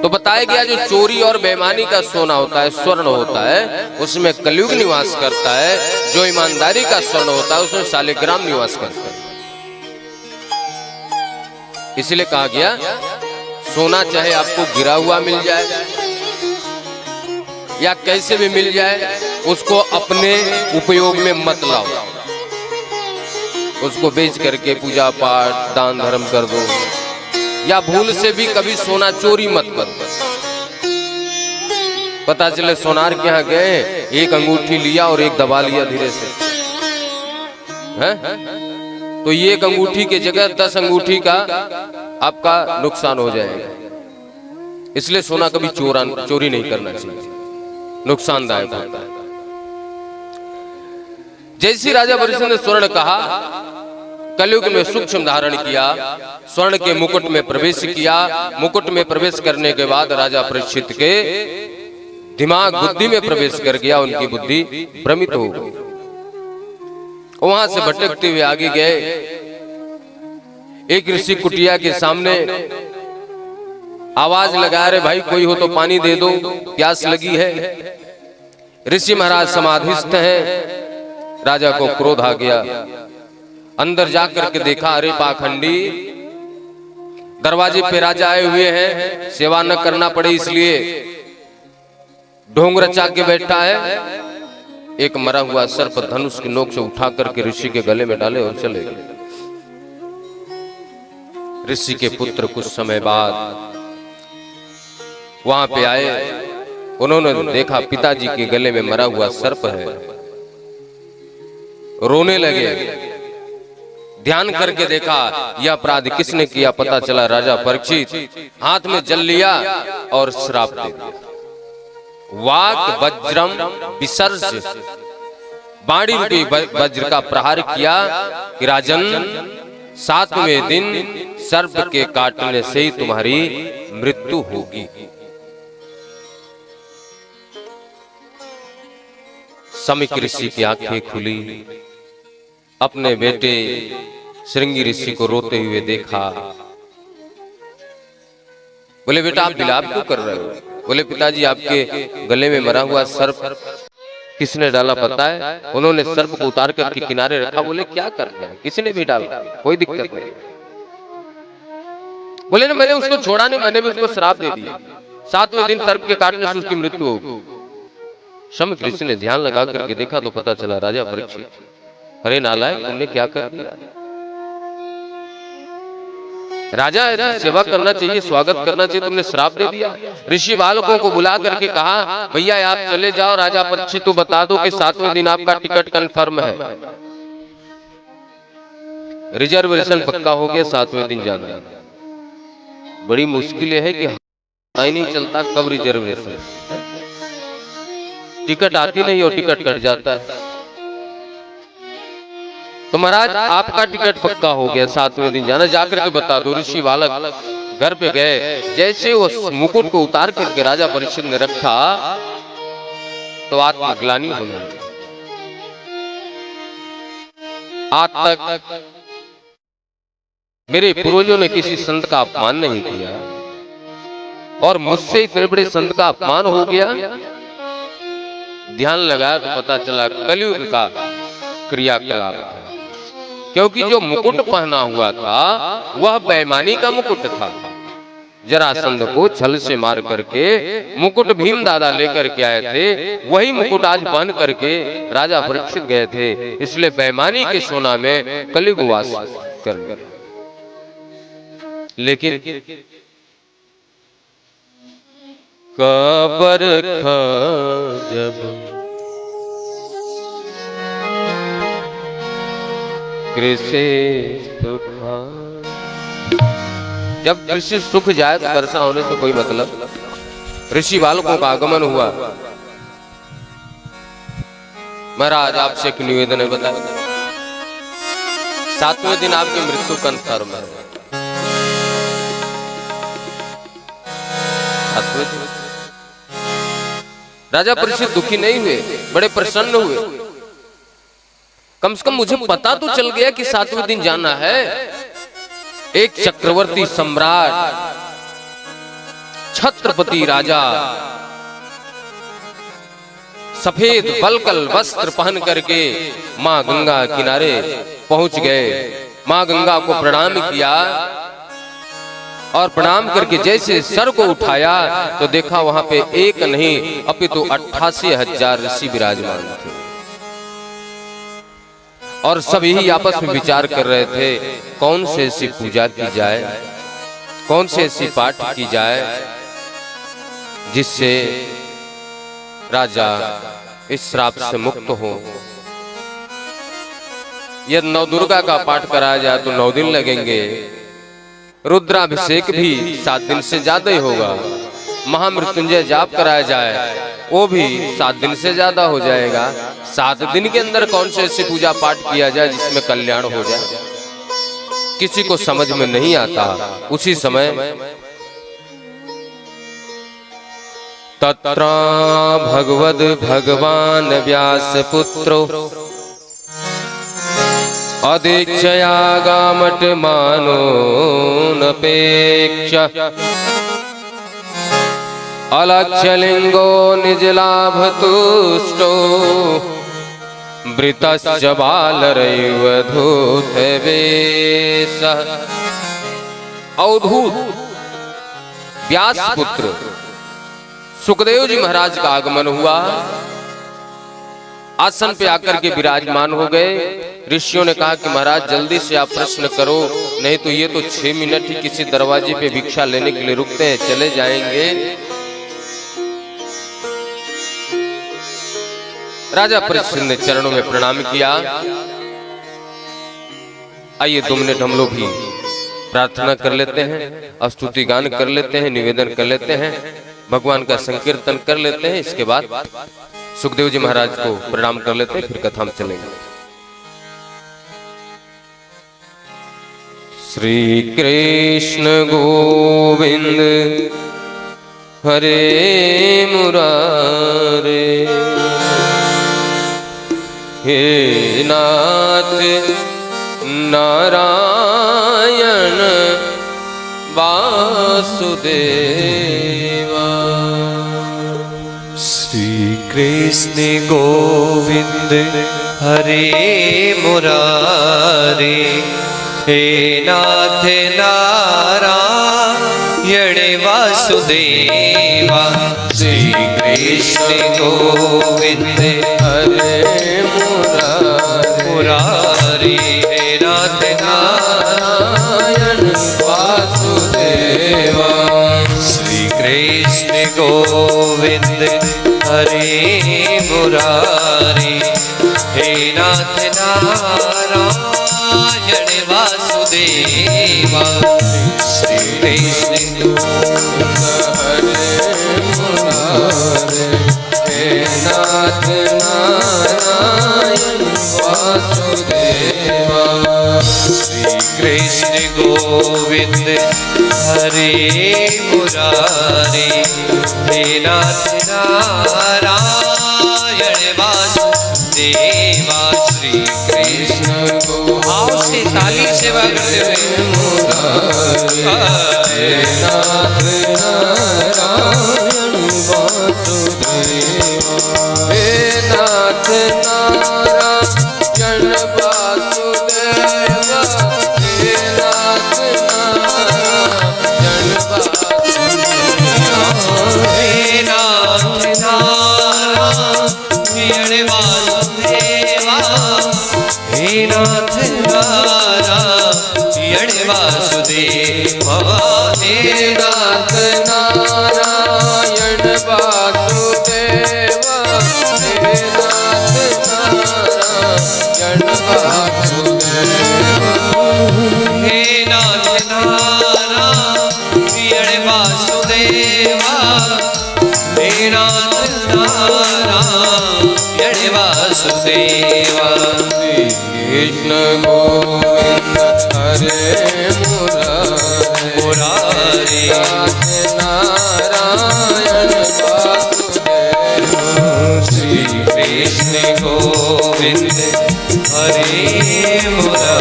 तो बताया गया जो चोरी और बेईमानी का सोना होता है, स्वर्ण होता है, उसमें कलयुग निवास करता है। जो ईमानदारी का स्वर्ण होता है उसमें शालिग्राम निवास करता है। इसलिए कहा गया सोना चाहे आपको गिरा हुआ मिल जाए या कैसे भी मिल जाए, उसको अपने उपयोग में मत लाओ। उसको बेच करके पूजा पाठ दान धर्म कर दो, या भूल से भी कभी सोना चोरी मत करो। पता चले सोनार के यहाँ गए, एक अंगूठी लिया और एक दबा लिया धीरे से, है? तो ये एक अंगूठी की जगह 10 अंगूठी का आपका नुकसान हो जाएगा। इसलिए सोना कभी चोरी नहीं करना चाहिए, नुकसानदायक होता है। जैसी राजा परीक्षित ने स्वर्ण कहा, कलयुग में सूक्ष्म धारण किया, स्वर्ण के मुकुट में प्रवेश किया। मुकुट में प्रवेश करने के बाद राजा परीक्षित के दिमाग बुद्धि में प्रवेश कर गया, उनकी बुद्धि भ्रमित हो गई। वहां से भटकते हुए आगे गए, एक ऋषि कुटिया के सामने आवाज लगा रहे, भाई कोई हो तो पानी दे दो, प्यास लगी है। ऋषि महाराज समाधिस्थ हैं। राजा को क्रोध आ गया, अंदर जाकर के देखा, अरे पाखंडी, दरवाजे पे राजा आए हुए हैं, सेवा न करना पड़े इसलिए ढोंग रचा के बैठा है। एक मरा हुआ सर्प धनुष की नोक से उठा करके ऋषि के गले में डाले और चले गए। ऋषि के पुत्र कुछ समय बाद वहां पे आए, उन्होंने देखा पिताजी के गले में मरा हुआ सर्प है, रोने लगे। ध्यान करके देखा यह अपराध किसने किया, पता चला राजा परीक्षित। हाथ में जल लिया और श्राप दे दिया, वाक वज्रम विसर्ज, बाड़ी रूपी वज्र का प्रहार किया कि राजन 7वें दिन सर्प के काटने से ही तुम्हारी मृत्यु होगी। समीक ऋषि की आंखें खुली, अपने बेटे श्रृंगी ऋषि को रोते हुए देखा। बोले बेटा आप विलाप क्यों कर रहे हो? बोले पिताजी आपके गले में मरा हुआ सर्प किसने डाला पता है? उन्होंने सर्प को उतार कर के किनारे रखा। बोले क्या कर रहे हैं? किसी ने भी डाला, कोई दिक्कत नहीं। बोले ना मैंने उसको छोड़ा नहीं, मैंने भी उसको श्राप दे दिया, 7वें दिन सर्प के काटने से उसकी मृत्यु होगी। समीक ऋषि ने ध्यान लगा करके देखा तो पता चला राजा परीक्षित, अरे नालायक तुमने क्या कर दिया? राजा है, सेवा करना चाहिए, स्वागत करना चाहिए, तुमने श्राप दे दिया। ऋषि बालकों को बुला करके कहा भैया आप चले जाओ, राजा परीक्षित को बता दो कि 7वें दिन आपका टिकट कंफर्म है, रिजर्वेशन पक्का हो गया, 7वें दिन जाना है। बड़ी मुश्किल है कि पता ही नहीं चलता कब रिजर्वेशन, टिकट आती नहीं और टिकट कट जाता है। तो महाराज आपका टिकट पक्का हो गया, 7वें दिन जाना, जाकर के बता दो। ऋषि बालक घर पे गए, जैसे वो मुकुट को उतार करके राजा परीक्षित ने रखा तो आत्मग्लानि होने लगी। आज तक मेरे पूर्वजों ने किसी संत का अपमान नहीं किया और मुझसे इतने बड़े संत का अपमान हो गया। ध्यान लगाया तो पता चला कलयुग का क्रियाकलाप है, क्योंकि जो मुकुट पहना हुआ था वह बेईमानी का मुकुट था। जरासंध को छल से मार करके मुकुट भीम दादा लेकर के आए थे, वही मुकुट आज पहन करके राजा परीक्षित गए थे। इसलिए बेईमानी के सोना में कलयुग वास कर गए। लेकिन कबर जब कृषि जब कृषि सुख जाए तो वर्षा होने से कोई मतलब। ऋषि बालकों का आगमन हुआ। महाराज आपसे एक निवेदन है, बताइए 7वें दिन आपकी मृत्यु कंफर्म है। 7वें दिन राजा परीक्षित दुखी नहीं हुए, बड़े प्रसन्न हुए। कम से कम मुझे पता तो चल गया कि 7वें दिन जाना है। एक चक्रवर्ती सम्राट छत्रपति राजा सफेद वल्कल वस्त्र पहन करके मां गंगा किनारे पहुंच गए। मां गंगा को प्रणाम किया और प्रणाम करके जैसे सर को उठाया तो देखा वहां पे एक नहीं अपितु 88,000 ऋषि विराजमान थे और सभी आपस में विचार कर रहे थे कौन से ऐसी पूजा की जाए, कौन से ऐसी पाठ की जाए जिससे राजा इस श्राप से मुक्त हो। यदि नवदुर्गा का पाठ कराया जाए तो 9 दिन लगेंगे, रुद्राभिषेक भी 7 दिन से ज्यादा ही होगा, महामृत्युंजय जाप कराया जाए वो भी 7 दिन से ज्यादा हो जाएगा। 7 दिन के अंदर कौन से ऐसी पूजा पाठ किया जाए जिसमें कल्याण हो जाए, किसी को समझ में नहीं आता। उसी समय तत्र भगवद भगवान व्यास पुत्रो अदीक्षयागामट मानो नपेक्ष अलक्ष्यलिंगो निजलाभ तुष्टो वृतश्च बालरैव धूत वेशः। अवधूत व्यास पुत्र सुखदेव जी महाराज का आगमन हुआ, आसन पे आकर के विराजमान हो गए। ऋषियों ने कहा कि महाराज जल्दी से आप प्रश्न करो, नहीं तो ये तो 6 मिनट ही किसी दरवाजे पे भिक्षा लेने के लिए रुकते हैं, चले जाएंगे। राजा परीक्षित ने चरणों में प्रणाम किया। आइए 2 मिनट हम लोग भी प्रार्थना कर लेते हैं, स्तुति गान कर लेते हैं, निवेदन कर लेते हैं, भगवान का संकीर्तन कर लेते हैं। इसके बाद सुखदेव जी महाराज को प्रणाम कर लेते हैं, फिर कथा में चलेंगे। श्री कृष्ण गोविंद हरे मुरारे, हे नाथ नारायण वासुदेवा। श्री कृष्ण गोविंद हरे मुरारे, हे नाथ नारायण वासुदेवा। श्री कृष्ण गोविंद हरे मुरारे, हे नाथ नारायण वासुदेवा। श्री कृष्ण गोविंद हरे मुरारी, हे नाथ नारायण वासुदेवा। श्री कृष्ण हरे मुरारे, हे नाथ नारायण वासुदेवा। श्री कृष्ण गोविंद हरे मुरारी, हे नाथ नारायण वासुदेवा। श्री कृष्ण को आओ से ताली सेवा करते हुए हे नाथ नारायण वासुदेवा, हे नाथ नारायण वासुदेवा, हे नाथ नारायण वासुदेवा, हे नाथ नारायण वासुदेवा। हे नाथ नारायण वासुदेवा। हे नाथ नारायण वासुदेवा, हे नाथ नारायण वासुदेवा, हे नाथ नारायण वासुदेवा। हे नाथ नारायण वासुदेवा। कृष्ण गोविंद हरे मुरारे, नाथ नारायण वासुदेवा। श्री कृष्ण गोविंद हरे मुरारी,